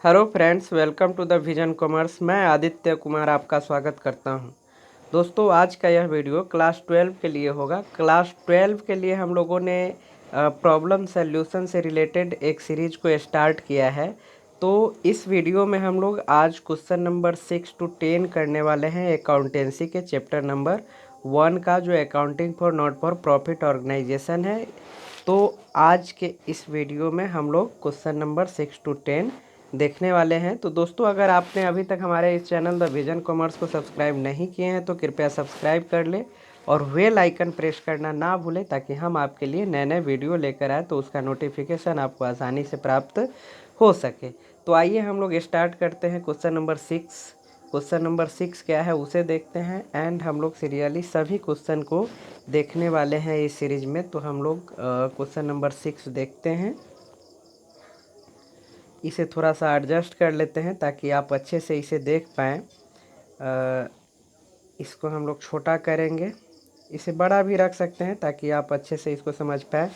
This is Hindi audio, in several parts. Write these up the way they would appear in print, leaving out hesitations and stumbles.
Hello friends, welcome to the Vision Commerce. मैं आदित्य कुमार आपका स्वागत करता हूं। दोस्तों, आज का यह वीडियो क्लास 12 के लिए होगा। क्लास 12 के लिए हम लोगों ने प्रॉब्लम सॉल्यूशन से रिलेटेड एक सीरीज को स्टार्ट किया है। तो इस वीडियो में हम लोग आज क्वेश्चन नंबर 6 to 10 करने वाले हैं अकाउंटेंसी के चैप्टर नंबर 1 का, जो accounting for not for profit organisation है। तो आज के इस वीडियो में हम लोग क्वेश्चन नंबर 6 to 10 देखने वाले हैं। तो दोस्तों, अगर आपने अभी तक हमारे इस चैनल द विजन कॉमर्स को सब्सक्राइब नहीं किए हैं तो कृपया सब्सक्राइब कर ले और बेल आइकन प्रेस करना ना भूलें, ताकि हम आपके लिए नए नए वीडियो लेकर आए तो उसका नोटिफिकेशन आपको आसानी से प्राप्त हो सके। तो आइए हम लोग स्टार्ट करते हैं क्वेश्चन नंबर 6। क्वेश्चन नंबर 6 क्या है उसे देखते हैं, एंड हम लोग सीरियली सभी क्वेश्चन को देखने वाले हैं इस सीरीज में। तो हम लोग क्वेश्चन नंबर 6 देखते हैं। इसे थोड़ा सा एडजस्ट कर लेते हैं ताकि आप अच्छे से इसे देख पाएँ। इसको हम लोग छोटा करेंगे, इसे बड़ा भी रख सकते हैं ताकि आप अच्छे से इसको समझ पाएँ।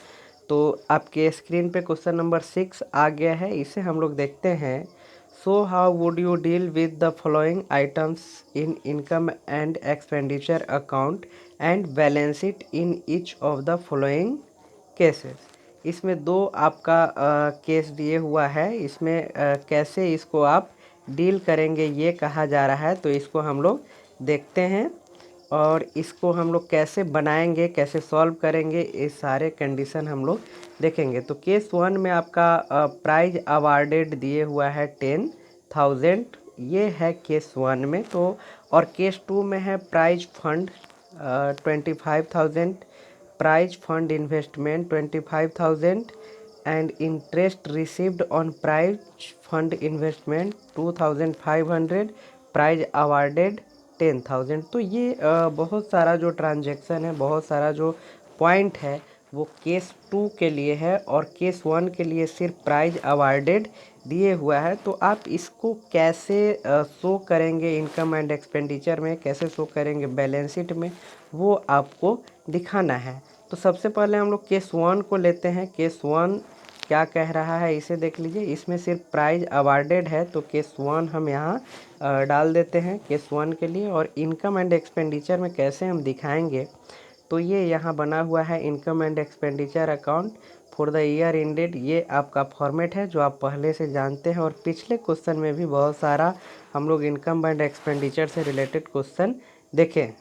तो आपके स्क्रीन पे क्वेश्चन नंबर 6 आ गया है, इसे हम लोग देखते हैं। So how would you deal with the following items in income and expenditure account and balance it in each of the following cases. इसमें दो आपका केस दिए हुआ है। इसमें कैसे इसको आप डील करेंगे ये कहा जा रहा है। तो इसको हम लोग देखते हैं और इसको हम लोग कैसे बनाएंगे, कैसे सॉल्व करेंगे, ये सारे कंडीशन हम लोग देखेंगे। तो केस 1 में आपका प्राइज अवार्डेड दिए हुआ है 10,000, ये है केस 1 में। तो और केस 2 में है prize fund 25,000, prize fund investment 25,000 and interest received on prize fund investment 2,500, prize awarded 10,000। तो ये बहुत सारा जो ट्रांजैक्शन है, बहुत सारा जो पॉइंट है वो केस 2 के लिए है, और केस 1 के लिए सिर्फ प्राइज अवार्डेड दिए हुआ है। तो आप इसको कैसे शो करेंगे इनकम एंड एक्सपेंडिचर में, कैसे शो करेंगे बैलेंस शीट में, वो आपको दिखाना है। तो सबसे पहले हम लोग केस 1 को लेते हैं। केस 1 क्या कह रहा है इसे देख लीजिए। इसमें सिर्फ प्राइज अवार्डेड है, तो केस 1 हम यहाँ डाल देते हैं केस 1 के लिए। और इनकम एंड एक्सपेंडिचर में कैसे हम दिखाएंगे, तो ये यहाँ बना हुआ है income and expenditure account for the year ended. ये आपका फॉर्मेट है जो आप पहले से जानते हैं, और पिछले क्वेश्चन में भी बहुत सारा हम लोग इनकम एंड एक्सपेंडिचर से रिलेटेड क्वेश्चन देखें।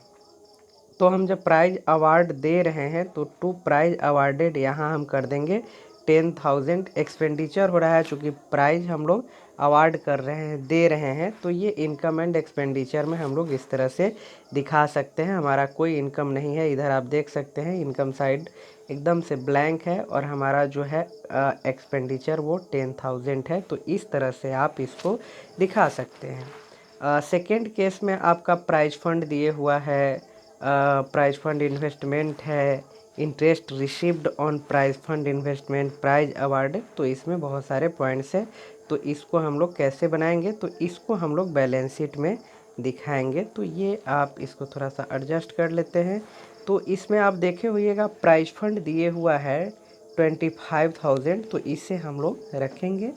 तो हम जब प्राइज अवार्ड दे रहे हैं तो टू प्राइज अवार्डेड यहाँ हम कर देंगे 10,000। एक्सपेंडिचर हो रहा है चूँकि प्राइज हम लोग अवार्ड कर रहे हैं, दे रहे हैं, तो ये इनकम एंड एक्सपेंडिचर में हम लोग इस तरह से दिखा सकते हैं। हमारा कोई इनकम नहीं है, इधर आप देख सकते हैं इनकम साइड एकदम से ब्लैंक है, और हमारा जो है एक्सपेंडिचर वो 10,000 है। तो इस तरह से आप इसको दिखा सकते हैं। सेकेंड केस में आपका प्राइज फंड दिए हुआ है, प्राइज फंड इन्वेस्टमेंट है, interest received on prize fund investment, prize award. तो इसमें बहुत सारे पॉइंट्स हैं। तो इसको हम लोग कैसे बनाएंगे, तो इसको हम लोग बैलेंस शीट में दिखाएंगे। तो ये आप इसको थोड़ा सा एडजस्ट कर लेते हैं। तो इसमें आप देखे होइएगा प्राइज फंड दिए हुआ है 25,000, तो इसे हम लोग रखेंगे।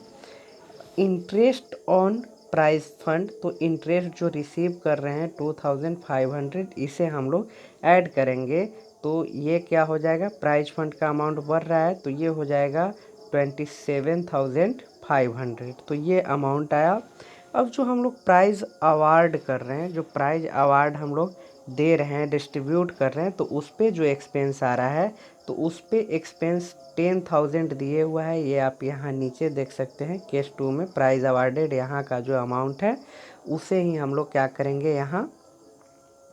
इंटरेस्ट ऑन प्राइज फंड, तो इंटरेस्ट जो रिसीव कर रहे हैं 2,500, इसे हम लोग ऐड करेंगे। तो ये क्या हो जाएगा, प्राइज फंड का अमाउंट बढ़ रहा है तो ये हो जाएगा 27,500। तो ये अमाउंट आया। अब जो हम लोग प्राइज़ अवार्ड कर रहे हैं, जो प्राइज़ अवार्ड हम लोग दे रहे हैं, डिस्ट्रीब्यूट कर रहे हैं, तो उस पर जो एक्सपेंस आ रहा है, तो उस पर एक्सपेंस 10,000 दिए हुआ है। ये आप यहाँ नीचे देख सकते हैं केस 2 में प्राइज़ अवार्डेड यहाँ का जो अमाउंट है उसे ही हम लोग क्या करेंगे, यहाँ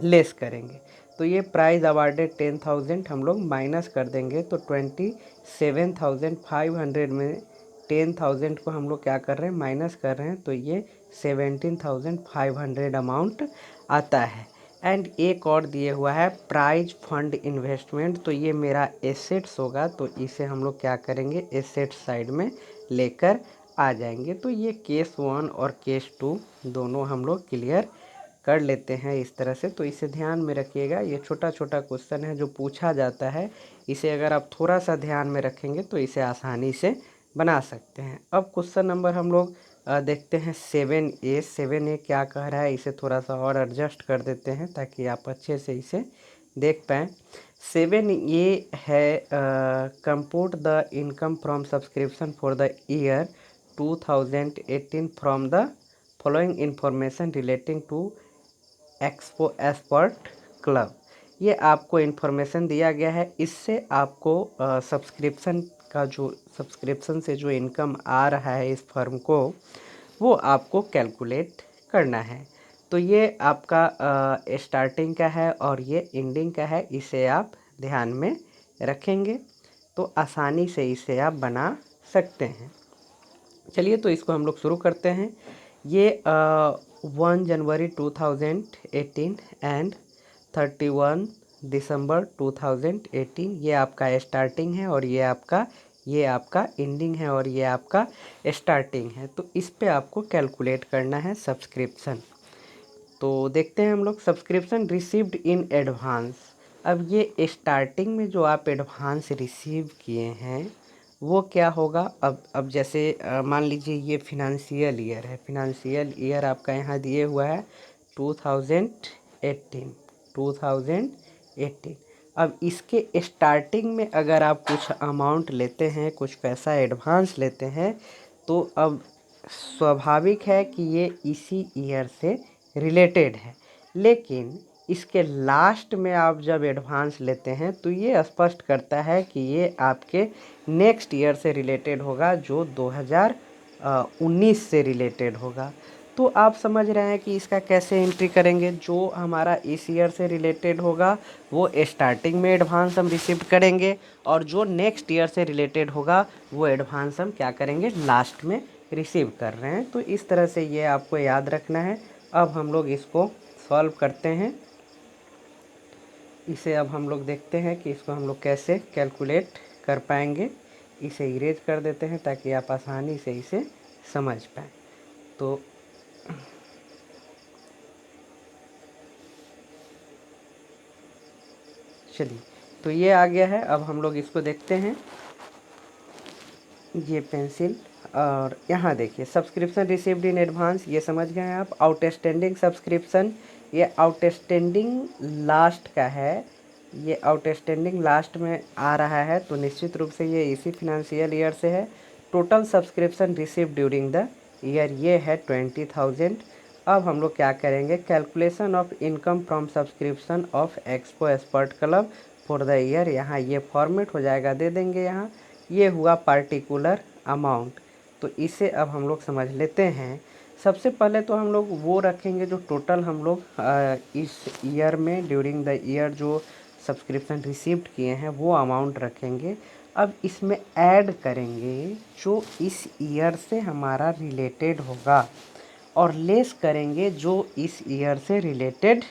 लेस करेंगे। तो ये प्राइज़ अवार्डेड 10,000 हम लोग माइनस कर देंगे, तो 27,500 में 10,000 को हम लोग क्या कर रहे हैं, माइनस कर रहे हैं। तो ये 17,500 अमाउंट आता है। एंड एक और दिए हुआ है प्राइज फंड इन्वेस्टमेंट, तो ये मेरा एसेट्स होगा, तो इसे हम लोग क्या करेंगे, एसेट साइड में लेकर आ जाएंगे। तो ये केस 1 और केस 2 दोनों हम लोग क्लियर कर लेते हैं इस तरह से। तो इसे ध्यान में रखिएगा, ये छोटा छोटा क्वेश्चन है जो पूछा जाता है। इसे अगर आप थोड़ा सा ध्यान में रखेंगे तो इसे आसानी से बना सकते हैं। अब क्वेश्चन नंबर हम लोग देखते हैं 7A। 7A क्या कह रहा है, इसे थोड़ा सा और एडजस्ट कर देते हैं ताकि आप अच्छे से इसे देख पाएँ। 7A है compute the income from subscription for the year 2018 from the following information relating to expo expert club. ये आपको इन्फॉर्मेशन दिया गया है, इससे आपको सब्सक्रिप्शन से जो इनकम आ रहा है इस फर्म को, वो आपको कैलकुलेट करना है। तो ये आपका स्टार्टिंग का है और ये एंडिंग का है, इसे आप ध्यान में रखेंगे तो आसानी से इसे आप बना सकते हैं। चलिए तो इसको हम लोग शुरू करते हैं। ये 1 जनवरी 2018 एंड 31 दिसंबर 2018 ये आपका स्टार्टिंग है और ये आपका एंडिंग है और ये आपका स्टार्टिंग है। तो इस पे आपको कैलकुलेट करना है सब्सक्रिप्शन। तो देखते हैं हम लोग सब्सक्रिप्शन रिसीव्ड इन एडवांस। अब ये स्टार्टिंग में जो आप एडवांस रिसीव किए हैं वो क्या होगा। अब जैसे मान लीजिए ये फिनंशियल ईयर है, फिनंशियल ईयर आपका यहाँ दिए हुआ है 2018। अब इसके स्टार्टिंग में अगर आप कुछ अमाउंट लेते हैं, कुछ पैसा एडवांस लेते हैं, तो अब स्वाभाविक है कि ये इसी ईयर से रिलेटेड है। लेकिन इसके लास्ट में आप जब एडवांस लेते हैं तो ये स्पष्ट करता है कि ये आपके नेक्स्ट ईयर से रिलेटेड होगा, जो 2019 से रिलेटेड होगा। तो आप समझ रहे हैं कि इसका कैसे एंट्री करेंगे। जो हमारा इस ईयर से रिलेटेड होगा वो स्टार्टिंग में एडवांस हम रिसीव करेंगे, और जो नेक्स्ट ईयर से रिलेटेड होगा वो एडवांस हम क्या करेंगे, लास्ट में रिसीव कर रहे हैं। तो इस तरह से ये आपको याद रखना है। अब हम लोग इसको सॉल्व करते हैं। इसे अब हम लोग देखते हैं कि इसको हम लोग कैसे कैलकुलेट कर पाएंगे। इसे इरेज कर देते हैं ताकि आप आसानी से इसे समझ पाएँ। तो चलिए, तो ये आ गया है। अब हम लोग इसको देखते हैं। ये पेंसिल और यहाँ देखिए सब्सक्रिप्शन रिसीव्ड इन एडवांस, ये समझ गए हैं आप। आउटस्टैंडिंग सब्सक्रिप्शन, ये आउटस्टैंडिंग लास्ट का है, ये आउटस्टैंडिंग लास्ट में आ रहा है, तो निश्चित रूप से ये इसी फिनंशियल ईयर से है। Total subscription receive during the year, ये है 20,000। अब हम लोग क्या करेंगे, calculation of income from subscription of expo expert club for the year, यहाँ ये फॉर्मेट हो जाएगा, दे देंगे यहाँ। ये हुआ पार्टिकुलर अमाउंट। तो इसे अब हम लोग समझ लेते हैं। सबसे पहले तो हम लोग वो रखेंगे जो टोटल हम लोग इस ईयर में ड्यूरिंग द ईयर जो सब्सक्रिप्शन रिसीव्ड किए हैं वो अमाउंट रखेंगे। अब इसमें ऐड करेंगे जो इस ईयर से हमारा रिलेटेड होगा, और लेस करेंगे जो इस ईयर से रिलेटेड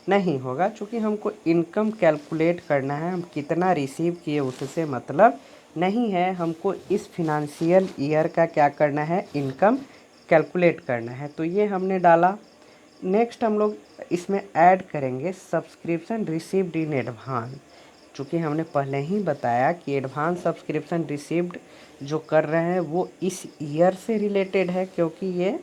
नहीं होगा। चूँकि हमको इनकम कैलकुलेट करना है, हम कितना रिसीव किए उससे मतलब नहीं है, हमको इस फिनंशियल ईयर का क्या करना है, इनकम कैलकुलेट करना है। तो ये हमने डाला। नेक्स्ट हम लोग इसमें ऐड करेंगे सब्सक्रिप्शन रिसीव्ड इन एडवांस। चूँकि हमने पहले ही बताया कि एडवांस सब्सक्रिप्शन रिसीव्ड जो कर रहे हैं वो इस ईयर से रिलेटेड है, क्योंकि ये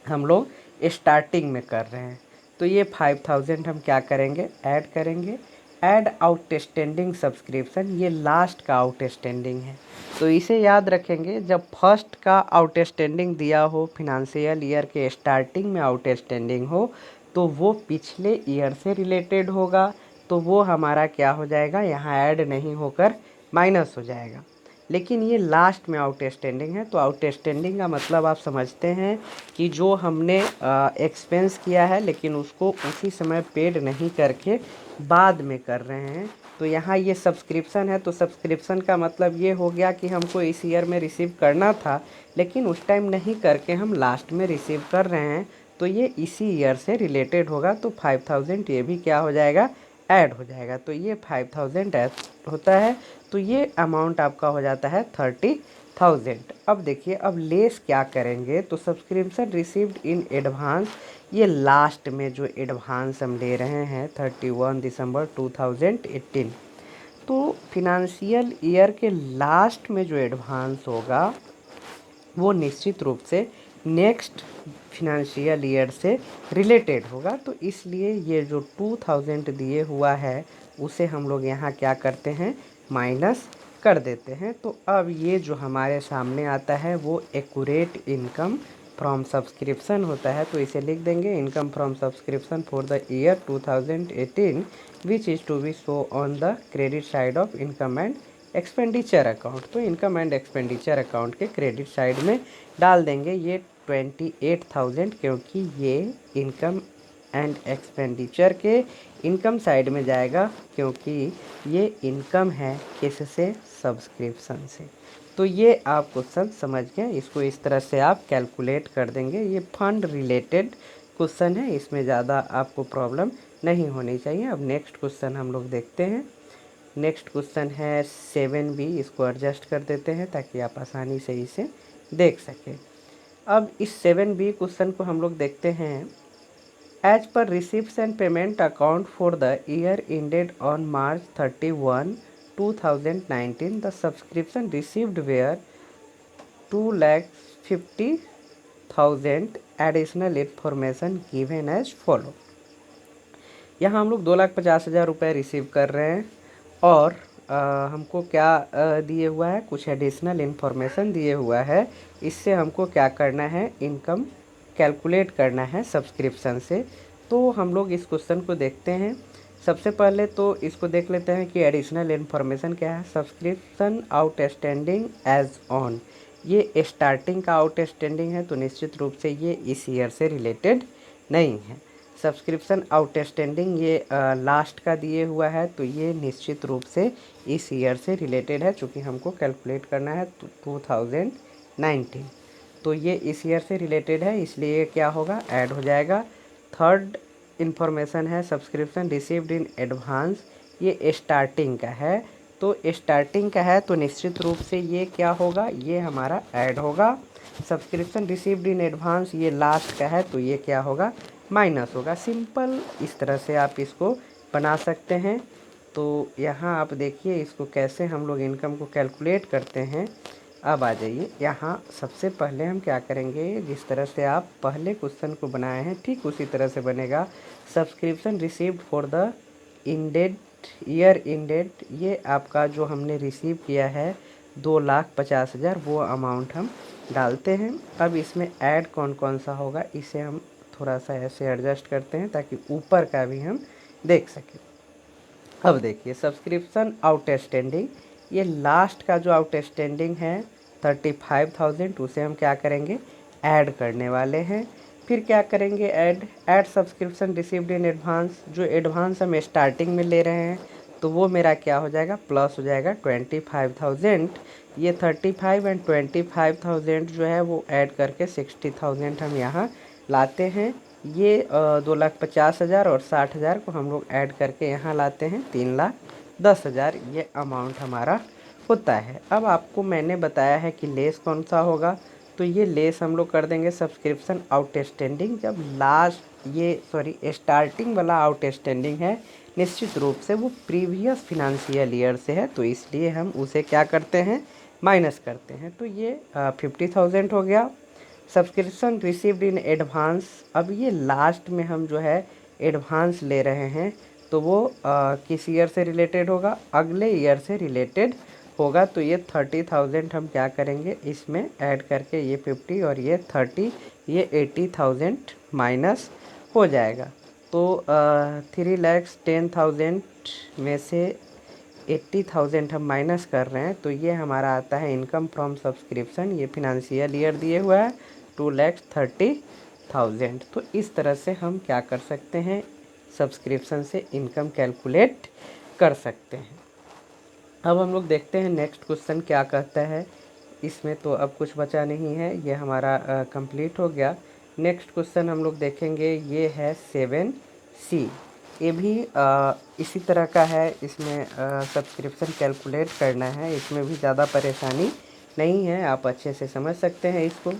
हम लोग स्टार्टिंग में कर रहे हैं। तो ये 5,000 हम क्या करेंगे, ऐड करेंगे। ऐड आउटस्टैंडिंग सब्सक्रिप्शन, ये लास्ट का आउटस्टैंडिंग है। तो इसे याद रखेंगे, जब फर्स्ट का आउटस्टैंडिंग दिया हो, फिनंशियल ईयर के स्टार्टिंग में आउटस्टैंडिंग हो, तो वो पिछले ईयर से रिलेटेड होगा। तो वो हमारा क्या हो जाएगा, यहाँ ऐड नहीं होकर माइनस हो जाएगा। लेकिन ये लास्ट में आउटस्टैंडिंग है, तो आउटस्टैंडिंग का मतलब आप समझते हैं कि जो हमने एक्सपेंस किया है लेकिन उसको उसी समय पेड नहीं करके बाद में कर रहे हैं। तो यहाँ ये सब्सक्रिप्शन है, तो सब्सक्रिप्शन का मतलब ये हो गया कि हमको इस ईयर में रिसीव करना था लेकिन उस टाइम नहीं करके हम लास्ट में रिसीव कर रहे हैं, तो ये इसी ईयर से रिलेटेड होगा। तो 5,000 ये भी क्या हो जाएगा, ऐड हो जाएगा। तो ये 5,000 ऐड होता है। तो ये अमाउंट आपका हो जाता है 30,000। अब देखिए, अब लेस क्या करेंगे, तो सब्सक्रिप्शन रिसीव्ड इन एडवांस, ये लास्ट में जो एडवांस हम ले रहे हैं 31 दिसंबर 2018, तो फिनंशियल ईयर के लास्ट में जो एडवांस होगा वो निश्चित रूप से नेक्स्ट फिनेंशियल ईयर से रिलेटेड होगा। तो इसलिए ये जो 2000 दिए हुआ है उसे हम लोग यहाँ क्या करते हैं, माइनस कर देते हैं। तो अब ये जो हमारे सामने आता है वो एक्यूरेट इनकम फ्रॉम सब्सक्रिप्शन होता है। तो इसे लिख देंगे income from subscription for the year 2018 which is to be show on the credit side of income and expenditure account. तो इनकम एंड एक्सपेंडिचर अकाउंट के क्रेडिट साइड में डाल देंगे ये 28,000, क्योंकि ये इनकम एंड एक्सपेंडिचर के इनकम साइड में जाएगा, क्योंकि ये इनकम है किससे, सब्सक्रिप्शन से। तो ये आप क्वेश्चन समझ गए, इसको इस तरह से आप कैलकुलेट कर देंगे। ये फंड रिलेटेड क्वेश्चन है, इसमें ज़्यादा आपको प्रॉब्लम नहीं होनी चाहिए। अब नेक्स्ट क्वेश्चन हम लोग देखते हैं। नेक्स्ट क्वेश्चन है 7B, इसको एडजस्ट कर देते हैं ताकि आप आसानी से इसे देख सकें। अब इस 7B क्वेश्चन को हम लोग देखते हैं। As per receipts and payment account for the year ended on March 31, 2019 the subscription received were 2,50,000 additional information given as follow. यहाँ हम लोग 2,50,000 रुपये रिसीव कर रहे हैं और हमको क्या दिए हुआ है, कुछ एडिशनल इन्फॉर्मेशन दिए हुआ है। इससे हमको क्या करना है, इनकम कैलकुलेट करना है सब्सक्रिप्शन से। तो हम लोग इस क्वेश्चन को देखते हैं। सबसे पहले तो इसको देख लेते हैं कि एडिशनल इन्फॉर्मेशन क्या है। सब्सक्रिप्शन आउटस्टैंडिंग एज ऑन, ये स्टार्टिंग का आउटस्टैंडिंग है, तो निश्चित रूप से ये इस ईयर से रिलेटेड नहीं है। सब्सक्रिप्शन आउटस्टैंडिंग ये लास्ट का दिए हुआ है, तो ये निश्चित रूप से इस ईयर से रिलेटेड है, चूँकि हमको कैलकुलेट करना है 2019। तो ये इस ईयर से रिलेटेड है, इसलिए क्या होगा, ऐड हो जाएगा। थर्ड इन्फॉर्मेशन है सब्सक्रिप्शन रिसीव्ड इन एडवांस, ये स्टार्टिंग का है। तो स्टार्टिंग का है तो निश्चित रूप से ये क्या होगा, ये हमारा ऐड होगा। सब्सक्रिप्शन रिसीव्ड इन एडवांस ये लास्ट का है, तो ये क्या होगा, माइनस होगा। सिंपल इस तरह से आप इसको बना सकते हैं। तो यहाँ आप देखिए इसको कैसे हम लोग इनकम को कैलकुलेट करते हैं। अब आ जाइए, यहाँ सबसे पहले हम क्या करेंगे, जिस तरह से आप पहले क्वेश्चन को बनाए हैं ठीक उसी तरह से बनेगा। Subscription received for the ended year ended, ये आपका जो हमने रिसीव किया है 2,50,000, वो अमाउंट हम डालते हैं। अब इसमें ऐड कौन कौन सा होगा, इसे हम थोड़ा सा ऐसे एडजस्ट करते हैं ताकि ऊपर का भी हम देख सकें। अब देखिए सब्सक्रिप्शन आउटस्टैंडिंग, ये लास्ट का जो आउटस्टैंडिंग है 35,000, उसे हम क्या करेंगे, ऐड करने वाले हैं। फिर क्या करेंगे, add subscription received in advance, जो एडवांस हम स्टार्टिंग में ले रहे हैं तो वो मेरा क्या हो जाएगा, प्लस हो जाएगा 25,000। ये 35 एंड 25,000 जो है वो ऐड करके 60,000 हम यहाँ लाते हैं। ये 2,50,000 और 60,000 को हम लोग ऐड करके यहाँ लाते हैं 3,10,000, ये अमाउंट हमारा होता है। अब आपको मैंने बताया है कि लेस कौन सा होगा, तो ये लेस हम लोग कर देंगे सब्सक्रिप्शन आउटस्टैंडिंग। जब लास्ट ये स्टार्टिंग वाला आउटस्टैंडिंग है, निश्चित रूप से वो प्रीवियस फिनेंशियल ईयर से है, तो इसलिए हम उसे क्या करते हैं, माइनस करते हैं। तो ये 50,000 हो गया। सब्सक्रिप्शन रिसीव्ड इन एडवांस, अब ये लास्ट में हम जो है एडवांस ले रहे हैं, तो वो किस ईयर से रिलेटेड होगा, अगले ईयर से रिलेटेड होगा। तो ये 30,000 हम क्या करेंगे, इसमें ऐड करके ये 50 और ये 30, ये 80,000 माइनस हो जाएगा। तो 3,10,000 में से 80,000 हम माइनस कर रहे हैं, तो ये हमारा आता है इनकम फ्रॉम सब्सक्रिप्शन। ये फिनेंशियल ईयर दिए हुआ है 2,30,000। तो इस तरह से हम क्या कर सकते हैं, सब्सक्रिप्शन से इनकम कैलकुलेट कर सकते हैं। अब हम लोग देखते हैं नेक्स्ट क्वेश्चन क्या कहता है। इसमें तो अब कुछ बचा नहीं है, ये हमारा कंप्लीट हो गया। नेक्स्ट क्वेश्चन हम लोग देखेंगे, ये है 7C। ये भी इसी तरह का है, इसमें सब्सक्रिप्शन कैलकुलेट करना है, इसमें भी ज़्यादा परेशानी नहीं है, आप अच्छे से समझ सकते हैं इसको।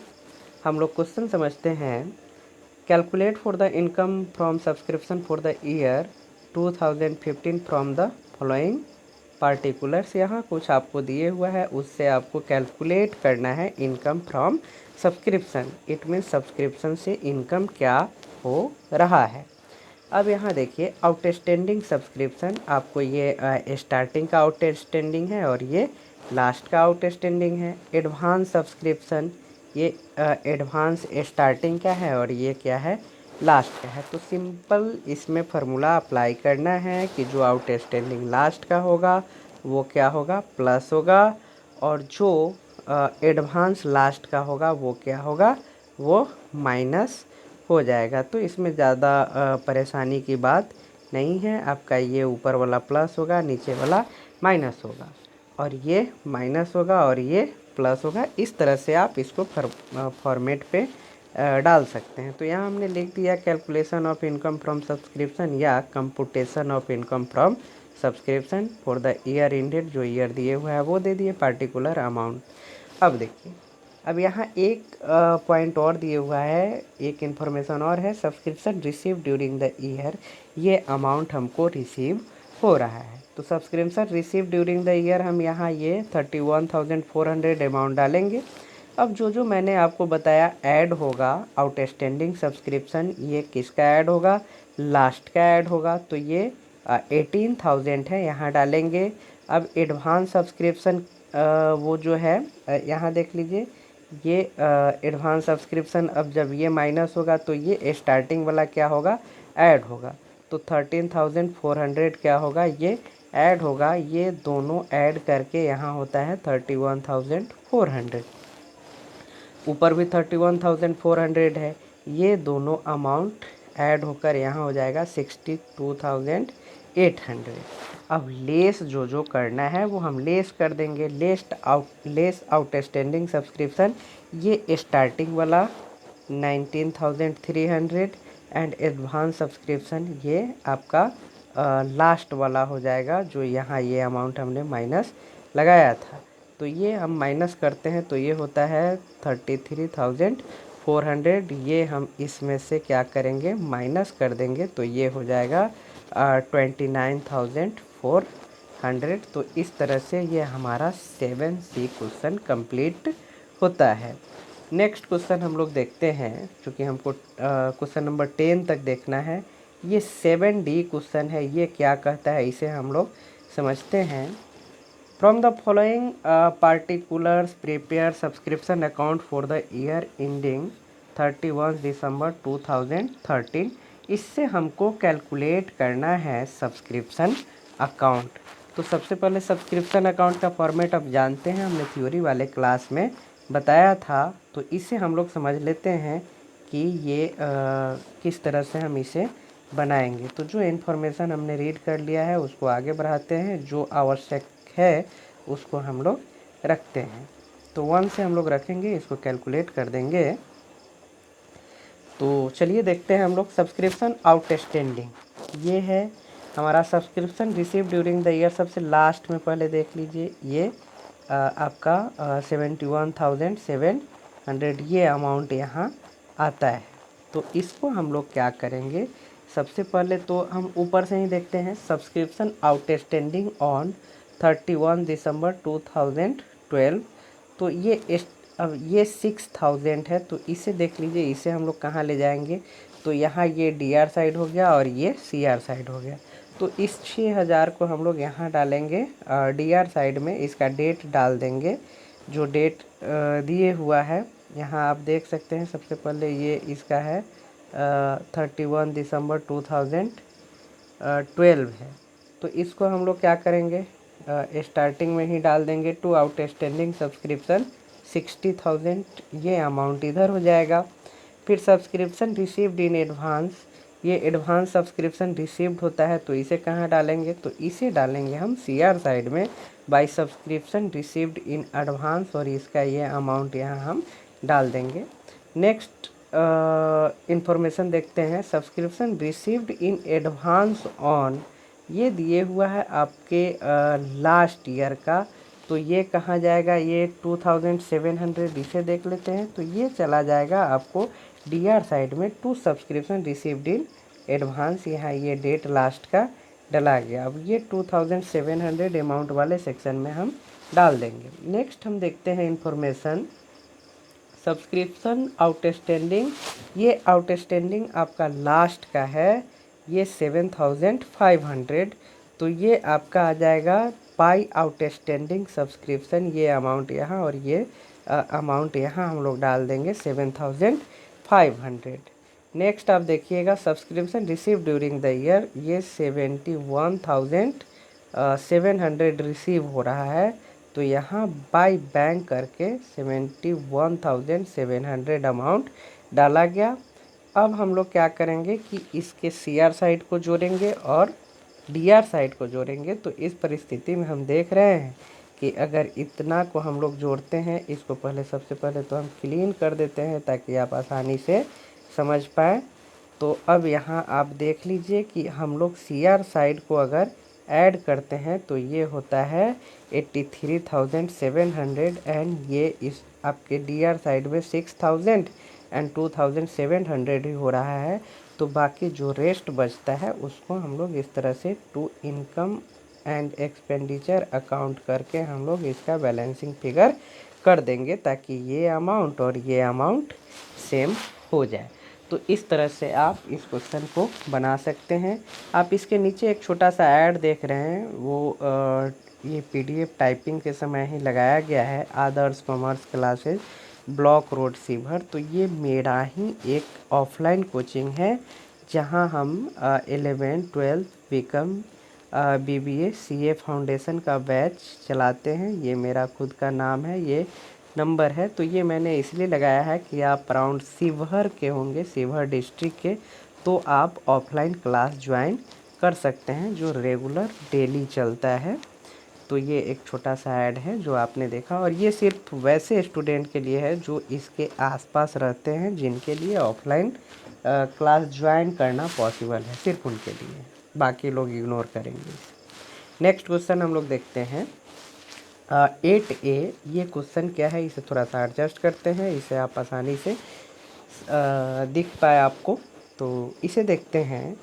हम लोग क्वेश्चन समझते हैं। Calculate for the income from subscription for the year 2015 from the following particulars यहाँ कुछ आपको दिए हुआ है, उससे आपको कैलकुलेट करना है income from subscription. It means subscription से इनकम क्या हो रहा है। अब यहाँ देखिए आउटस्टैंडिंग सब्सक्रिप्शन, आपको ये स्टार्टिंग का आउटस्टैंडिंग है और ये लास्ट का आउटस्टैंडिंग है। एडवांस सब्सक्रिप्शन, ये एडवांस स्टार्टिंग का है और ये क्या है, लास्ट का है। तो सिंपल इसमें फार्मूला अप्लाई करना है कि जो आउटस्टैंडिंग लास्ट का होगा वो क्या होगा, प्लस होगा, और जो एडवांस लास्ट का होगा वो क्या होगा, वो माइनस हो जाएगा। तो इसमें ज़्यादा परेशानी की बात नहीं है। आपका ये ऊपर वाला प्लस होगा, नीचे वाला माइनस होगा, और ये माइनस होगा और ये प्लस होगा। इस तरह से आप इसको फॉर्मेट पे डाल सकते हैं। तो यहाँ हमने लिख दिया calculation of income from subscription या computation of income from subscription for the year ended, जो ईयर दिए हुआ है वो दे दिए, पार्टिकुलर अमाउंट। अब देखिए, अब यहाँ एक पॉइंट और दिए हुआ है, एक इन्फॉर्मेशन और है, subscription receive during the year, ये अमाउंट हमको रिसीव हो रहा है। तो subscription receive during the year, हम यहाँ ये 31,400 अमाउंट डालेंगे। अब जो मैंने आपको बताया ऐड होगा, आउटस्टैंडिंग सब्सक्रिप्शन, ये किसका ऐड होगा, लास्ट का ऐड होगा। तो ये 18,000 है, यहाँ डालेंगे। अब एडवांस सब्सक्रिप्शन वो जो है यहाँ देख लीजिए, ये एडवांस सब्सक्रिप्शन, अब जब ये माइनस होगा तो ये स्टार्टिंग वाला क्या होगा, ऐड होगा। तो 13,400 क्या होगा, ये ऐड होगा। ये दोनों ऐड करके यहाँ होता है 31,400। ऊपर भी 31,400 है। ये दोनों अमाउंट ऐड होकर यहाँ हो जाएगा 62,800। अब लेस जो करना है वो हम लेस कर देंगे। लेस आउटस्टैंडिंग सब्सक्रिप्शन, ये स्टार्टिंग वाला 19,300 एंड एडवांस सब्सक्रिप्शन ये आपका लास्ट वाला हो जाएगा, जो यहाँ ये अमाउंट हमने माइनस लगाया था। तो ये हम माइनस करते हैं तो ये होता है 33,400। ये हम इसमें से क्या करेंगे, माइनस कर देंगे, तो ये हो जाएगा 29,400। तो इस तरह से ये हमारा 7C क्वेश्चन कंप्लीट होता है। नेक्स्ट क्वेश्चन हम लोग देखते हैं, चूँकि हमको क्वेश्चन नंबर 10 तक देखना है। ये 7D क्वेश्चन है, ये क्या कहता है इसे हम लोग समझते हैं। From the following particulars prepare subscription account for the year ending 31 दिसंबर 2013। इससे हमको कैलकुलेट करना है सब्सक्रिप्शन अकाउंट। तो सबसे पहले सब्सक्रिप्शन अकाउंट का फॉर्मेट आप जानते हैं, हमने थ्योरी वाले क्लास में बताया था। तो इसे हम लोग समझ लेते हैं कि ये किस तरह से हम इसे बनाएंगे। तो जो इन्फॉर्मेशन हमने रीड कर लिया है उसको आगे बढ़ाते हैं, जो आवश्यक है उसको हम लोग रखते हैं। तो 1 से हम लोग रखेंगे, इसको कैलकुलेट कर देंगे। तो चलिए देखते हैं हम लोग सब्सक्रिप्शन आउटस्टैंडिंग, ये है हमारा subscription receive during the year. सबसे लास्ट में पहले देख लीजिए, ये आपका 71,700 ये अमाउंट यहाँ आता है। तो इसको हम लोग क्या करेंगे, सबसे पहले तो हम ऊपर से ही देखते हैं, सब्सक्रिप्शन आउटस्टैंडिंग ऑन 31 दिसंबर 2012। तो अब ये 6,000 है, तो इसे देख लीजिए, इसे हम लोग कहाँ ले जाएंगे, तो यहाँ ये DR साइड हो गया और ये CR साइड हो गया। तो इस 6,000 को हम लोग यहाँ डालेंगे DR साइड में, इसका डेट डाल देंगे, जो डेट दिए हुआ है यहाँ आप देख सकते हैं। सबसे पहले ये इसका है 31 दिसंबर 2012 है। तो इसको हम लोग क्या करेंगे, स्टार्टिंग में ही डाल देंगे। टू आउटस्टैंडिंग सब्सक्रिप्शन 60,000, ये अमाउंट इधर हो जाएगा। फिर सब्सक्रिप्शन रिसीव्ड इन एडवांस, ये एडवांस सब्सक्रिप्शन रिसीव्ड होता है, तो इसे कहाँ डालेंगे, तो इसे डालेंगे हम CR साइड में, by subscription received in advance, और इसका ये अमाउंट यहाँ हम डाल देंगे। नेक्स्ट इंफॉर्मेशन देखते हैं, subscription received in advance on, ये दिए हुआ है आपके लास्ट ईयर का। तो ये कहाँ जाएगा, ये 2,700, इसे देख लेते हैं। तो ये चला जाएगा आपको DR साइड में, to subscription received in advance, यहाँ ये डेट लास्ट का डला गया। अब ये 2700 अमाउंट वाले सेक्शन में हम डाल देंगे। नेक्स्ट हम देखते हैं इन्फॉर्मेशन सब्सक्रिप्शन आउटस्टैंडिंग। ये आउटस्टैंडिंग आपका लास्ट का है, ये 7500। तो ये आपका आ जाएगा बाई आउटस्टैंडिंग सब्सक्रिप्शन, ये अमाउंट यहाँ और ये अमाउंट यहाँ हम लोग डाल देंगे 7500। नेक्स्ट आप देखिएगा subscription receive during the year, ये 71,700 रिसीव हो रहा है। तो यहाँ बाय बैंक करके 71,700 अमाउंट डाला गया। अब हम लोग क्या करेंगे कि इसके CR साइड को जोड़ेंगे और DR साइड को जोड़ेंगे। तो इस परिस्थिति में हम देख रहे हैं कि अगर इतना को हम लोग जोड़ते हैं, इसको सबसे पहले तो हम क्लीन कर देते हैं ताकि आप आसानी से समझ पाएँ। तो अब यहाँ आप देख लीजिए कि हम लोग CR साइड को अगर ऐड करते हैं तो ये होता है 83,700 एंड ये इस आपके DR साइड में 6,000 एंड 2,700 ही हो रहा है। तो बाकी जो रेस्ट बचता है उसको हम लोग इस तरह से to income and expenditure account करके हम लोग इसका बैलेंसिंग फिगर कर देंगे ताकि ये अमाउंट और ये अमाउंट सेम हो जाए। तो इस तरह से आप इस क्वेश्चन को बना सकते हैं। आप इसके नीचे एक छोटा सा ऐड देख रहे हैं, वो ये PDF टाइपिंग के समय ही लगाया गया है, आदर्श कॉमर्स क्लासेस ब्लॉक रोड सीभर। तो ये मेरा ही एक ऑफलाइन कोचिंग है जहां हम 11, 12 बीकॉम BBA CA फाउंडेशन का बैच चलाते हैं। ये मेरा खुद का नाम है, ये नंबर है। तो ये मैंने इसलिए लगाया है कि आप अराउंड शिवहर के होंगे, शिवहर डिस्ट्रिक्ट के, तो आप ऑफलाइन क्लास ज्वाइन कर सकते हैं जो रेगुलर डेली चलता है। तो ये एक छोटा सा ऐड है जो आपने देखा, और ये सिर्फ वैसे स्टूडेंट के लिए है जो इसके आसपास रहते हैं, जिनके लिए ऑफलाइन क्लास ज्वाइन करना पॉसिबल है, सिर्फ उनके लिए, बाकी लोग इग्नोर करेंगे। नेक्स्ट क्वेश्चन हम लोग देखते हैं 8A। ये क्वेश्चन क्या है, इसे थोड़ा सा एडजस्ट करते हैं, इसे आप आसानी से दिख पाए आपको। तो इसे देखते हैं,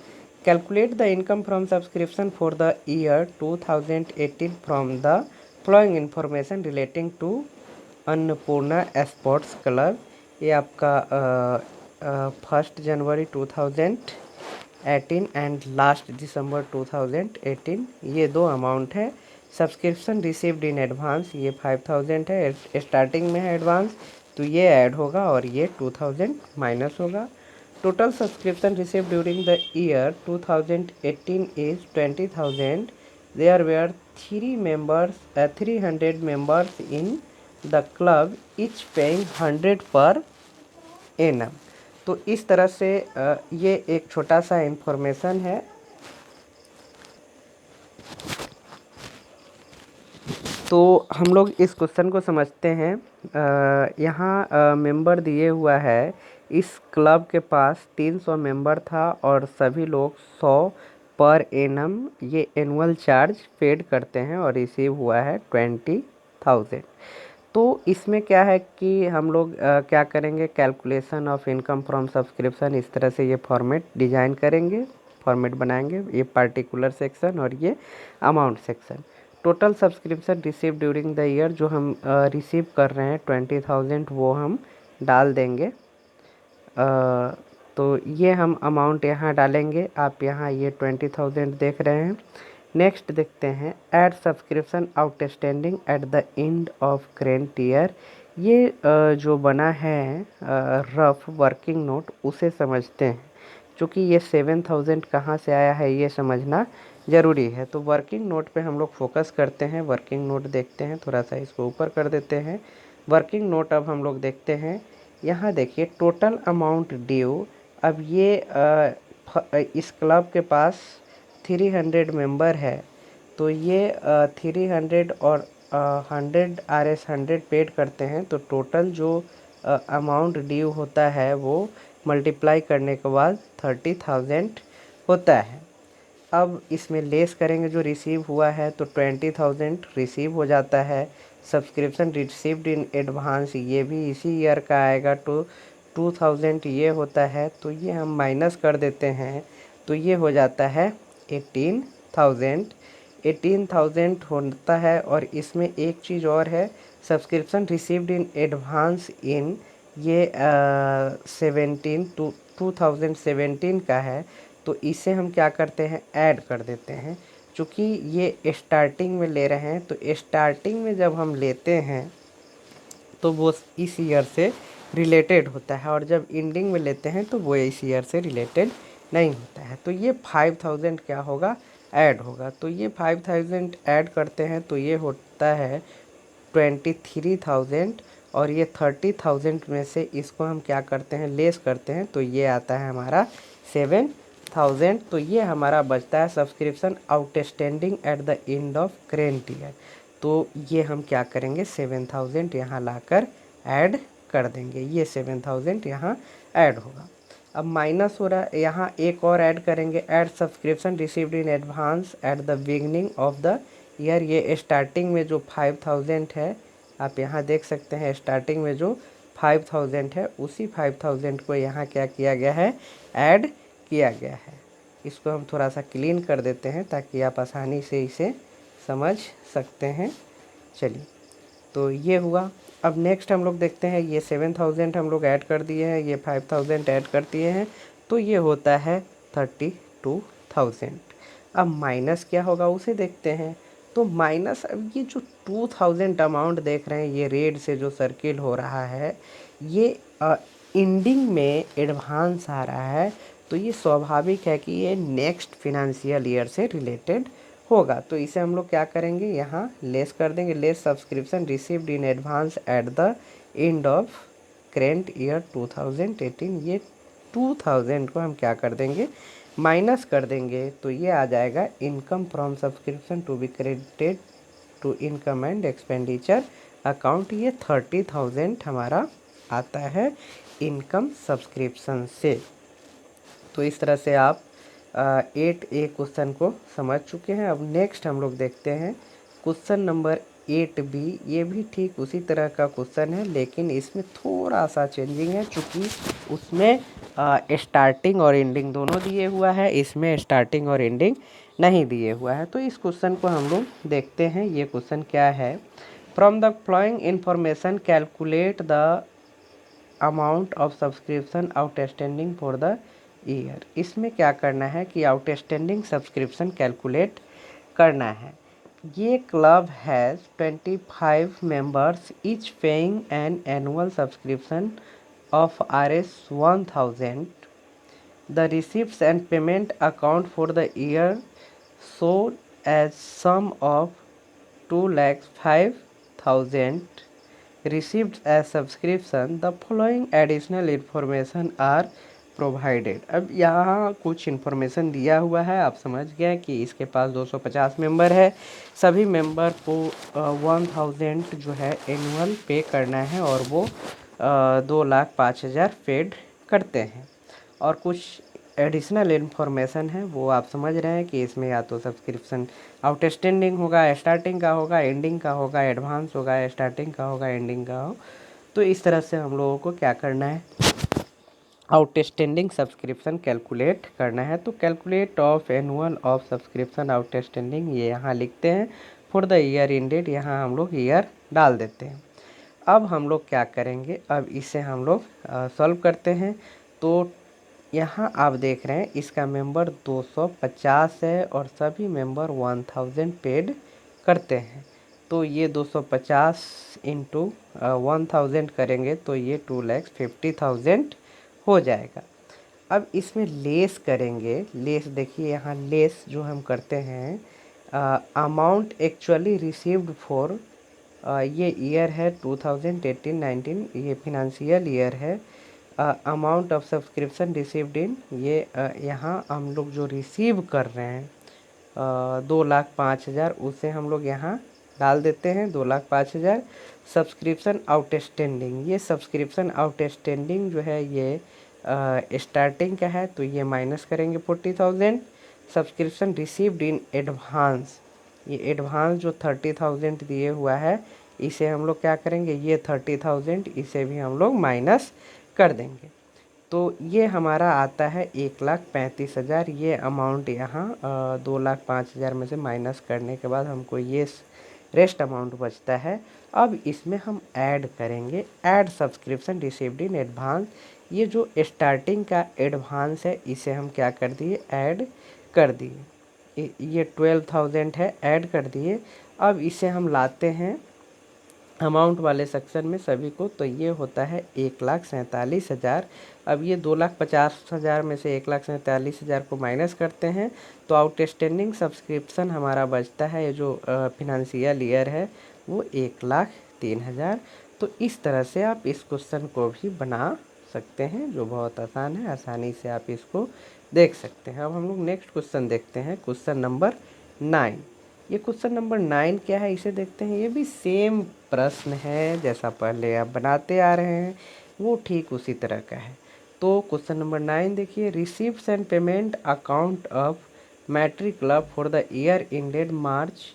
calculate the income from subscription for the year 2018 from the following information relating to Annapurna sports club. ये आपका 1 जनवरी 2018 एंड लास्ट दिसंबर 2018, ये दो अमाउंट है। सब्सक्रिप्शन रिसीव्ड इन एडवांस, ये 5,000 है, स्टार्टिंग में है एडवांस, तो ये ऐड होगा और ये 2,000 माइनस होगा। Total subscription received during the year 2018 is 20,000। There were 300 members in the club, each paying 100 per annum. तो इस तरह से ये एक छोटा सा इंफॉर्मेशन है। तो हम लोग इस क्वेश्चन को समझते हैं। यहाँ मेंबर दिए हुआ है, इस क्लब के पास 300 मेंबर था और सभी लोग 100 पर एनम ये एनुअल चार्ज पेड करते हैं और रिसीव हुआ है 20,000। तो इसमें क्या है कि हम लोग क्या करेंगे, calculation of income from subscription, इस तरह से ये फॉर्मेट डिजाइन करेंगे, फॉर्मेट बनाएंगे, ये पार्टिकुलर सेक्शन और ये amount section. Total subscription receive during the year, जो हम रिसीव कर रहे हैं 20,000, वो हम डाल देंगे। तो ये हम अमाउंट यहाँ डालेंगे, आप यहाँ ये 20,000 देख रहे हैं। नेक्स्ट देखते हैं, add subscription outstanding at the end of current year. ये जो बना है रफ वर्किंग नोट, उसे समझते हैं, क्योंकि ये 7,000 कहाँ से आया है ये समझना ज़रूरी है। तो वर्किंग नोट पे हम लोग फोकस करते हैं, वर्किंग नोट देखते हैं, थोड़ा सा इसको ऊपर कर देते हैं। वर्किंग नोट अब हम लोग देखते हैं, यहाँ देखिए टोटल अमाउंट ड्यू। अब ये इस क्लब के पास 300 मेंबर है, तो ये 300 और 100 RS 100 पेड करते हैं, तो टोटल जो अमाउंट ड्यू होता है वो मल्टीप्लाई करने के बाद 30,000 होता है। अब इसमें लेस करेंगे जो रिसीव हुआ है, तो 20,000 रिसीव हो जाता है। सब्सक्रिप्शन रिसीव्ड इन एडवांस, ये भी इसी ईयर का आएगा, तो 2,000 ये होता है, तो ये हम माइनस कर देते हैं, तो ये हो जाता है 18 18,000 होता है। और इसमें एक चीज़ और है, subscription received in advance in ये 2017 का है, तो इसे हम क्या करते हैं, ऐड कर देते हैं। चूँकि ये स्टार्टिंग में ले रहे हैं, तो स्टार्टिंग में जब हम लेते हैं तो वो इस ईयर से रिलेटेड होता है, और जब एंडिंग में लेते हैं तो वो इस ईयर से रिलेटेड नहीं होता है। तो ये 5,000 क्या होगा, ऐड होगा। तो ये 5,000 ऐड करते हैं तो ये होता है 23,000, और ये 30,000 में से इसको हम क्या करते हैं, लेस करते हैं, तो ये आता है हमारा 7,000। तो ये हमारा बचता है subscription outstanding at the end of current year. तो ये हम क्या करेंगे, 7,000 यहाँ लाकर ऐड कर देंगे, ये 7,000 यहाँ ऐड होगा। अब माइनस हो रहा है, यहाँ एक और ऐड करेंगे, add subscription received in advance at the beginning of the year. ये स्टार्टिंग में जो 5,000 है, आप यहाँ देख सकते हैं स्टार्टिंग में जो 5,000 है, उसी 5,000 को यहाँ क्या किया गया है, ऐड किया गया है। इसको हम थोड़ा सा क्लीन कर देते हैं ताकि आप आसानी से इसे समझ सकते हैं। चलिए, तो ये हुआ। अब नेक्स्ट हम लोग देखते हैं, ये 7,000 हम लोग ऐड कर दिए हैं, ये 5,000 ऐड कर दिए हैं, तो ये होता है 32,000। अब माइनस क्या होगा उसे देखते हैं। तो माइनस, अब ये जो 2,000 अमाउंट देख रहे हैं, ये रेड से जो सर्किल हो रहा है, ये एंडिंग में एडवांस आ रहा है, तो ये स्वाभाविक है कि ये नेक्स्ट फिनेंशियल ईयर से रिलेटेड होगा। तो इसे हम लोग क्या करेंगे, यहाँ लेस कर देंगे, less subscription received in advance at the end of current year 2018। ये 2,000 को हम क्या कर देंगे, माइनस कर देंगे, तो ये आ जाएगा income from subscription to be credited to income and expenditure account. ये 30,000 हमारा आता है इनकम सब्सक्रिप्शन से। तो इस तरह से आप 8A क्वेश्चन को समझ चुके हैं। अब नेक्स्ट हम लोग देखते हैं क्वेश्चन नंबर 8B। ये भी ठीक उसी तरह का क्वेश्चन है, लेकिन इसमें थोड़ा सा चेंजिंग है, चूँकि उसमें स्टार्टिंग और एंडिंग दोनों दिए हुआ है, इसमें स्टार्टिंग और एंडिंग नहीं दिए हुआ है। तो इस क्वेश्चन को हम लोग देखते हैं। ये क्वेश्चन क्या है, from the following information calculate the amount of subscription outstanding for the year. इसमें क्या करना है कि आउटस्टैंडिंग सब्सक्रिप्शन कैलकुलेट करना है। ये club has 25 members each paying an annual subscription of Rs 1,000। The receipts and payment account for the year show as sum of 2,05,000 received as subscription. The following additional information are provided. अब यहाँ कुछ इन्फॉर्मेशन दिया हुआ है, आप समझ गए कि इसके पास 250 मेंबर है, सभी मेंबर को 1,000 जो है एनुअल पे करना है, और वो 2,05,000 पेड करते हैं। और कुछ एडिशनल इन्फॉर्मेशन है, वो आप समझ रहे हैं कि इसमें या तो सब्सक्रिप्शन आउटस्टैंडिंग होगा, स्टार्टिंग का होगा, एंडिंग का होगा, एडवांस होगा, स्टार्टिंग का होगा, एंडिंग का हो। तो इस तरह से हम लोगों को क्या करना है, आउटस्टैंडिंग सब्सक्रिप्शन कैलकुलेट करना है। तो calculate of annual of subscription outstanding, ये यहाँ लिखते हैं, फॉर द ईयर इंडेड, यहाँ हम लोग ईयर डाल देते हैं। अब हम लोग क्या करेंगे, अब इसे हम लोग सॉल्व करते हैं। तो यहाँ आप देख रहे हैं इसका मेंबर 250 है, और सभी मेंबर 1,000 पेड करते हैं। तो ये 250 इंटू 1,000 करेंगे तो ये 2,50,000 हो जाएगा। अब इसमें लेस करेंगे, लेस देखिए यहाँ लेस जो हम करते हैं, अमाउंट एक्चुअली रिसीव्ड फॉर, ये ईयर है 2018-19, ये फिनेंशियल ईयर है। अमाउंट ऑफ सब्सक्रिप्शन रिसीव्ड इन, ये यहाँ हम लोग जो रिसीव कर रहे हैं 2,05,000, उसे हम लोग यहाँ डाल देते हैं 2,05,000। सब्सक्रिप्शन आउटस्टैंडिंग, ये सब्सक्रिप्शन आउटस्टैंडिंग जो है ये स्टार्टिंग का है, तो ये माइनस करेंगे 40,000। सब्सक्रिप्शन रिसीव्ड इन एडवांस, ये एडवांस जो 30,000 दिए हुआ है, इसे हम लोग क्या करेंगे, ये 30,000 इसे भी हम लोग माइनस कर देंगे। तो ये हमारा आता है 1,35,000। ये अमाउंट यहाँ 2,05,000 में से माइनस करने के बाद हमको ये रेस्ट अमाउंट बचता है। अब इसमें हम ऐड करेंगे, add subscription received in advance. ये जो स्टार्टिंग का एडवांस है इसे हम क्या कर दिए, ऐड कर दिए। ये 12,000 है, ऐड कर दिए। अब इसे हम लाते हैं अमाउंट वाले सेक्शन में सभी को, तो ये होता है 1,47,000। अब ये 2,50,000 में से 1,47,000 को माइनस करते हैं तो आउटस्टैंडिंग सब्सक्रिप्शन हमारा बचता है, ये जो फिनंशियल ईयर है वो 1,03,000। तो इस तरह से आप इस क्वेश्चन को भी बना सकते हैं, जो बहुत आसान है, आसानी से आप इसको देख सकते हैं। अब हम लोग नेक्स्ट क्वेश्चन देखते हैं, क्वेश्चन नंबर 9। ये क्वेश्चन नंबर 9 क्या है इसे देखते हैं। ये भी सेम प्रश्न है, जैसा पहले आप बनाते आ रहे हैं वो ठीक उसी तरह का है। तो क्वेश्चन नंबर 9 देखिए, receives and payment account of matric club for the year ended March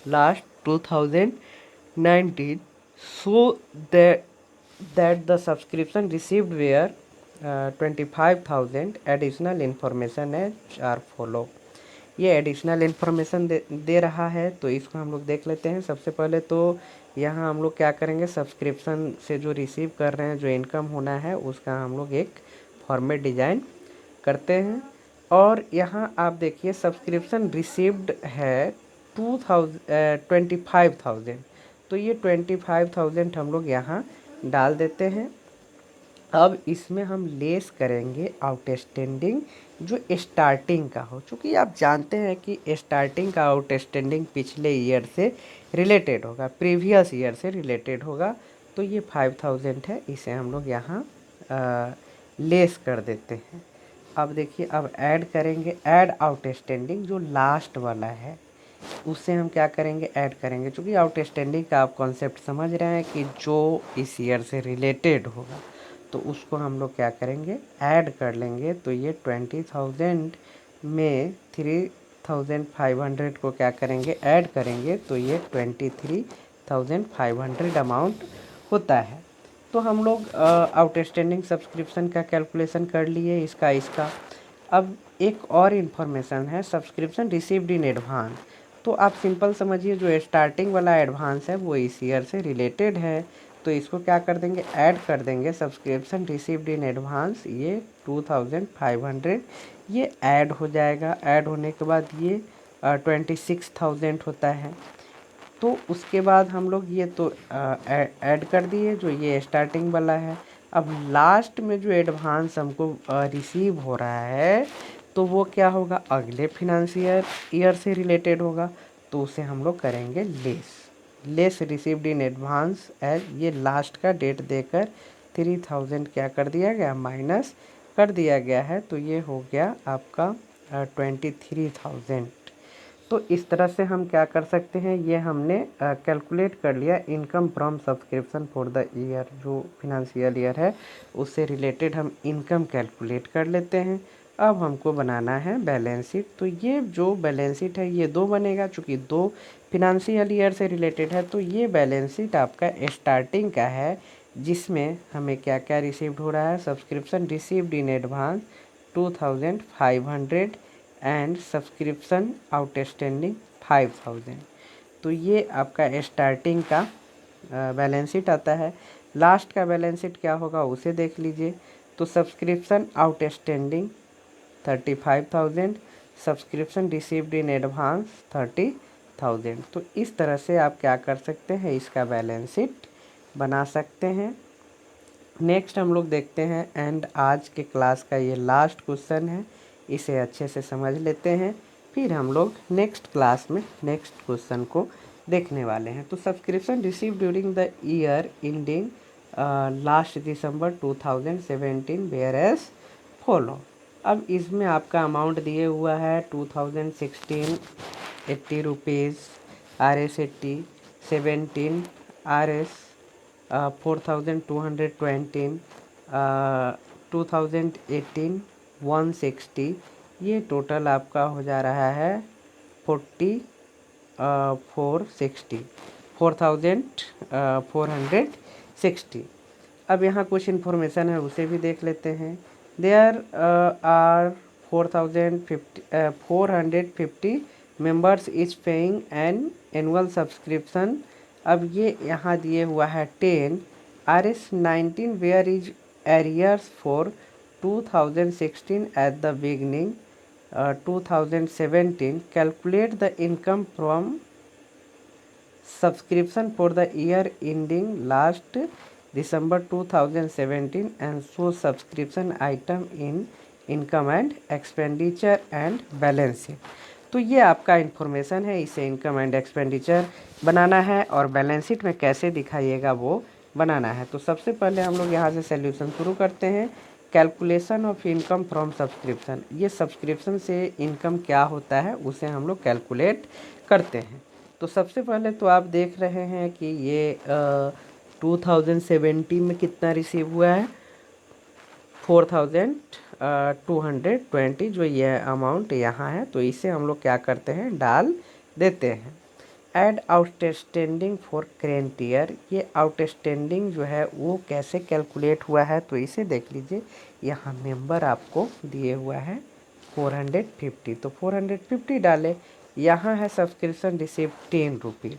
last 2019 so that the subscription received were 25,000 additional information as are follow। ये एडिशनल इन्फॉर्मेशन दे रहा है, तो इसको हम लोग देख लेते हैं। सबसे पहले तो यहाँ हम लोग क्या करेंगे, सब्सक्रिप्शन से जो रिसीव कर रहे हैं, जो इनकम होना है उसका हम लोग एक फॉर्मेट डिज़ाइन करते हैं। और यहाँ आप देखिए सब्सक्रिप्शन रिसीव्ड है 25,000, तो ये 25,000 हम लोग यहाँ डाल देते हैं। अब इसमें हम लेस करेंगे आउटस्टैंडिंग जो स्टार्टिंग का हो, चूँकि आप जानते हैं कि स्टार्टिंग का आउटस्टैंडिंग पिछले ईयर से रिलेटेड होगा, प्रीवियस ईयर से रिलेटेड होगा। तो ये 5,000 है, इसे हम लोग यहाँ लेस कर देते हैं। अब देखिए, अब ऐड करेंगे, ऐड आउटस्टैंडिंग जो लास्ट वाला है उससे हम क्या करेंगे, ऐड करेंगे। चूँकि आउटस्टैंडिंग का आप कॉन्सेप्ट समझ रहे हैं कि जो इस ईयर से रिलेटेड होगा, तो उसको हम लोग क्या करेंगे, ऐड कर लेंगे। तो ये 20,000 में 3,500 को क्या करेंगे, ऐड करेंगे, तो ये 23,500 अमाउंट होता है। तो हम लोग आउटस्टैंडिंग सब्सक्रिप्शन का कैलकुलेशन कर लिए, इसका। अब एक और इन्फॉर्मेशन है, सब्सक्रिप्शन रिसीव्ड इन एडवांस। तो आप सिंपल समझिए, जो स्टार्टिंग वाला एडवांस है वो इस ईयर से रिलेटेड है, तो इसको क्या कर देंगे, ऐड कर देंगे। सब्सक्रिप्शन रिसीव्ड इन एडवांस ये 2,500 ये ऐड हो जाएगा। ऐड होने के बाद ये 26,000 होता है। तो उसके बाद हम लोग ये तो ऐड कर दिए, जो ये स्टार्टिंग वाला है। अब लास्ट में जो एडवांस हमको रिसीव हो रहा है, तो वो क्या होगा, अगले फिनंशियल ईयर से रिलेटेड होगा, तो उसे हम लोग करेंगे less received in advance as, ये लास्ट का डेट देकर 3,000 क्या कर दिया गया, माइनस कर दिया गया है। तो ये हो गया आपका 23,000। तो इस तरह से हम क्या कर सकते हैं, ये हमने कैलकुलेट कर लिया income from subscription for the year, जो फिनंशियल ईयर है उससे रिलेटेड हम इनकम कैलकुलेट कर लेते हैं। अब हमको बनाना है बैलेंस शीट। तो ये जो बैलेंस शीट है ये दो बनेगा, चूँकि दो फिनंशियल ईयर से रिलेटेड है। तो ये बैलेंस शीट आपका स्टार्टिंग का है, जिसमें हमें क्या क्या रिसीव्ड हो रहा है, subscription received in advance 2,500 and subscription outstanding 5,000। तो ये आपका स्टार्टिंग का बैलेंस शीट आता है। लास्ट का बैलेंस शीट क्या होगा उसे देख लीजिए। तो subscription outstanding 35,000, subscription received in advance 30,000। तो इस तरह से आप क्या कर सकते हैं, इसका बैलेंस शीट बना सकते हैं। नेक्स्ट हम लोग देखते हैं, एंड आज के क्लास का ये लास्ट क्वेश्चन है, इसे अच्छे से समझ लेते हैं, फिर हम लोग नेक्स्ट क्लास में नेक्स्ट क्वेश्चन को देखने वाले हैं। तो subscription receive during the year ending last December 2017 were as follow. अब इसमें आपका अमाउंट दिए हुआ है 2016 80 रुपीज़, RS 80, 17 RS 4,220, 2018 160, ये टोटल आपका हो जा रहा है 4,460। अब यहाँ कुछ इन्फॉर्मेशन है उसे भी देख लेते हैं। There are 450 members is paying an annual subscription. अब ये यहाँ दिए हुआ है 10 RS19 where is arrears for 2016 at the beginning 2017 calculate the income from subscription for the year ending last December 2017 and show subscription item in income and expenditure and balance sheet. तो ये आपका इन्फॉर्मेशन है, इसे इनकम एंड एक्सपेंडिचर बनाना है और बैलेंस शीट में कैसे दिखाइएगा वो बनाना है। तो सबसे पहले हम लोग यहाँ से सॉल्यूशन शुरू करते हैं। Calculation of income from subscription, ये सब्सक्रिप्शन से इनकम क्या होता है उसे हम लोग कैलकुलेट करते हैं। तो सबसे पहले तो आप देख रहे हैं कि ये 2017 में कितना रिसीव हुआ है 4220, जो ये अमाउंट यहाँ है। तो इसे हम लोग क्या करते हैं डाल देते हैं। Add outstanding for current year, ये आउटस्टैंडिंग जो है वो कैसे कैलकुलेट हुआ है तो इसे देख लीजिए। यहाँ मेंबर आपको दिए हुआ है 450, तो 450 डाले। यहाँ है सब्सक्रिप्शन रिसीव 10 रुपीज़,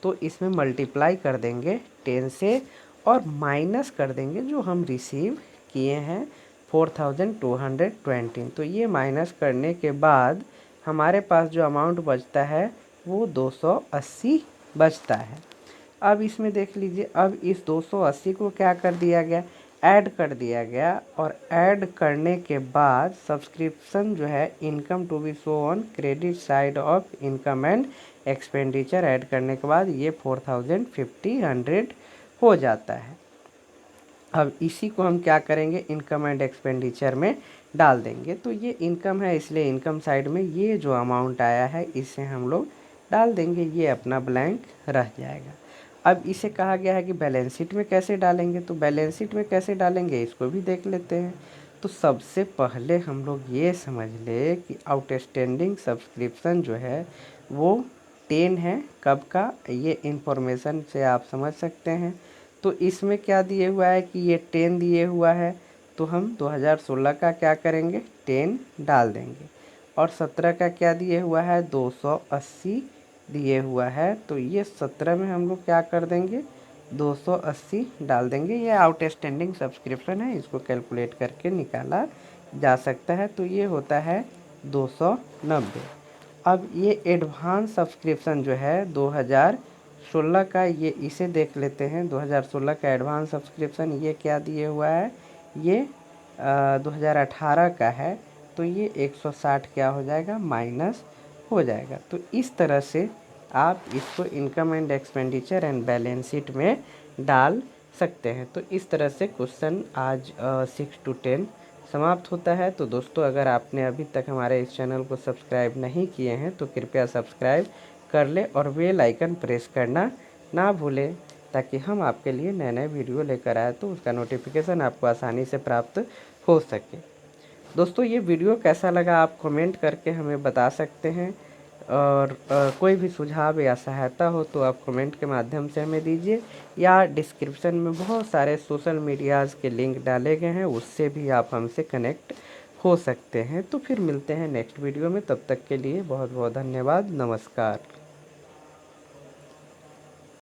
तो इसमें मल्टीप्लाई कर देंगे 10 से और माइनस कर देंगे जो हम रिसीव किए हैं 4220। तो ये माइनस करने के बाद हमारे पास जो अमाउंट बचता है वो 280 बचता है। अब इसमें देख लीजिए, अब इस 280 को क्या कर दिया गया, ऐड कर दिया गया। और ऐड करने के बाद सब्सक्रिप्शन जो है income to be show on credit side of income and expenditure, add करने के बाद ये 4050 हो जाता है। अब इसी को हम क्या करेंगे इनकम एंड एक्सपेंडिचर में डाल देंगे। तो ये इनकम है इसलिए इनकम साइड में ये जो अमाउंट आया है इसे हम लोग डाल देंगे, ये अपना ब्लैंक रह जाएगा। अब इसे कहा गया है कि बैलेंस शीट में कैसे डालेंगे, तो बैलेंस शीट में कैसे डालेंगे इसको भी देख लेते हैं। तो सबसे पहले हम लोग ये समझ ले कि आउटस्टैंडिंग सब्सक्रिप्शन जो है वो 10 है, कब का, ये इन्फॉर्मेशन से आप समझ सकते हैं। तो इसमें क्या दिए हुआ है कि ये 10 दिए हुआ है, तो हम 2016 का क्या करेंगे 10 डाल देंगे। और 17 का क्या दिए हुआ है 280 दिए हुआ है, तो ये 17 में हम लोग क्या कर देंगे 280 डाल देंगे। ये आउटस्टैंडिंग सब्सक्रिप्शन है, इसको कैलकुलेट करके निकाला जा सकता है। तो ये होता है 290। अब ये एडवांस सब्सक्रिप्शन जो है 2016 का, ये इसे देख लेते हैं। 2016 का एडवांस सब्सक्रिप्शन ये क्या दिए हुआ है, ये 2018 का है, तो ये 160 क्या हो जाएगा माइनस हो जाएगा। तो इस तरह से आप इसको income and expenditure and balance sheet में डाल सकते हैं। तो इस तरह से क्वेश्चन आज 6 to 10 समाप्त होता है। तो दोस्तों अगर आपने अभी तक हमारे इस चैनल को सब्सक्राइब नहीं किए हैं तो कृपया सब्सक्राइब कर ले और बेल आइकन प्रेस करना ना भूलें, ताकि हम आपके लिए नए नए वीडियो लेकर आए तो उसका नोटिफिकेशन आपको आसानी से प्राप्त हो सके। दोस्तों ये वीडियो कैसा लगा आप कमेंट करके हमें बता सकते हैं, और कोई भी सुझाव या सहायता हो तो आप कमेंट के माध्यम से हमें दीजिए, या डिस्क्रिप्शन में बहुत सारे सोशल मीडियाज़ के लिंक डाले गए हैं, उससे भी आप हमसे कनेक्ट हो सकते हैं। तो फिर मिलते हैं नेक्स्ट वीडियो में, तब तक के लिए बहुत बहुत धन्यवाद, नमस्कार।